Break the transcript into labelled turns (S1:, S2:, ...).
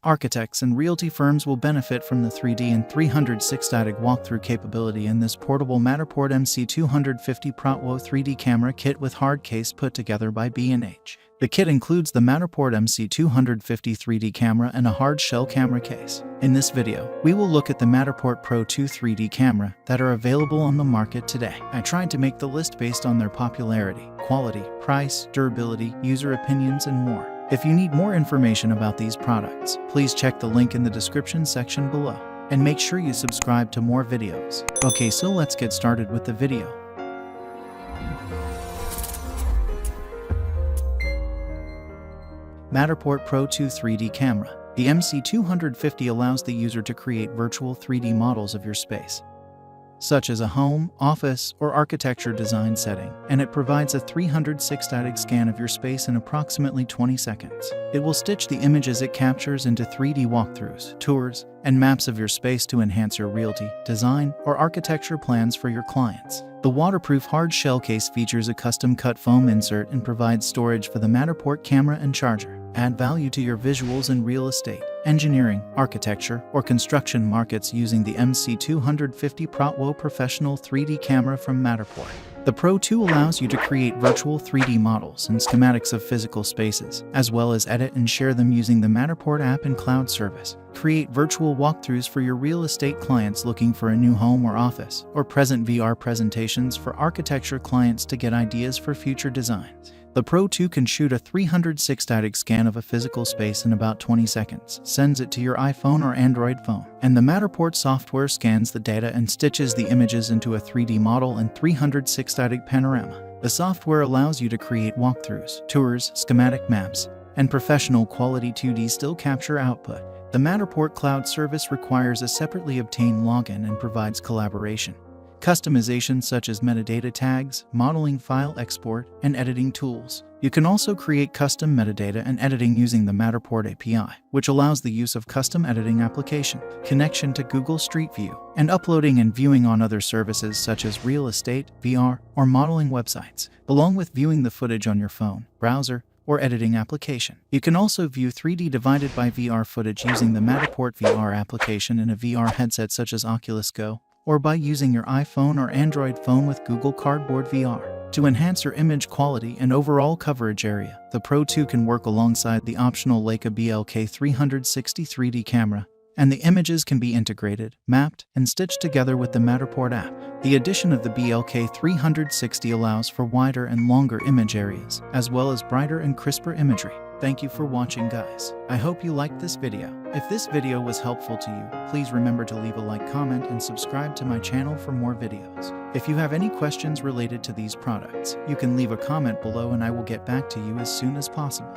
S1: Architects and realty firms will benefit from the 3D and 360 walkthrough capability in this portable Matterport MC250 Pro2 3D camera kit with hard case put together by B&H. The kit includes the Matterport MC250 3D camera and a hard shell camera case. In this video, we will look at the Matterport Pro2 3D camera that are available on the market today. I tried to make the list based on their popularity, quality, price, durability, user opinions, and more. If you need more information about these products, please check the link in the description section below. And make sure you subscribe to more videos. Okay, so let's get started with the video. Matterport Pro2 3D camera. The MC250 allows the user to create virtual 3D models of your space, such as a home, office, or architecture design setting, and it provides a 360 scan of your space in approximately 20 seconds. It will stitch the images it captures into 3D walkthroughs, tours, and maps of your space to enhance your realty, design, or architecture plans for your clients. The waterproof hard shell case features a custom-cut foam insert and provides storage for the Matterport camera and charger. Add value to your visuals in real estate, engineering, architecture, or construction markets using the MC250 Pro2 Professional 3D camera from Matterport. The Pro2 allows you to create virtual 3D models and schematics of physical spaces, as well as edit and share them using the Matterport app and cloud service. Create virtual walkthroughs for your real estate clients looking for a new home or office, or present VR presentations for architecture clients to get ideas for future designs. The Pro2 can shoot a 360 scan of a physical space in about 20 seconds, sends it to your iPhone or Android phone, and the Matterport software scans the data and stitches the images into a 3D model and 360 panorama. The software allows you to create walkthroughs, tours, schematic maps, and professional quality 2D still capture output. The Matterport cloud service requires a separately obtained login and provides collaboration, customization such as metadata tags, modeling file export, and editing tools. You can also create custom metadata and editing using the Matterport API, which allows the use of custom editing application, connection to Google Street View, and uploading and viewing on other services such as real estate, VR, or modeling websites, along with viewing the footage on your phone, browser, or editing application. You can also view 3D divided by VR footage using the Matterport VR application in a VR headset such as Oculus Go, or by using your iPhone or Android phone with Google Cardboard VR. To enhance your image quality and overall coverage area, the Pro2 can work alongside the optional Leica BLK360 3D camera, and the images can be integrated, mapped, and stitched together with the Matterport app. The addition of the BLK360 allows for wider and longer image areas, as well as brighter and crisper imagery. Thank you for watching, guys. I hope you liked this video. If this video was helpful to you, please remember to leave a like, comment, and subscribe to my channel for more videos. If you have any questions related to these products, you can leave a comment below and I will get back to you as soon as possible.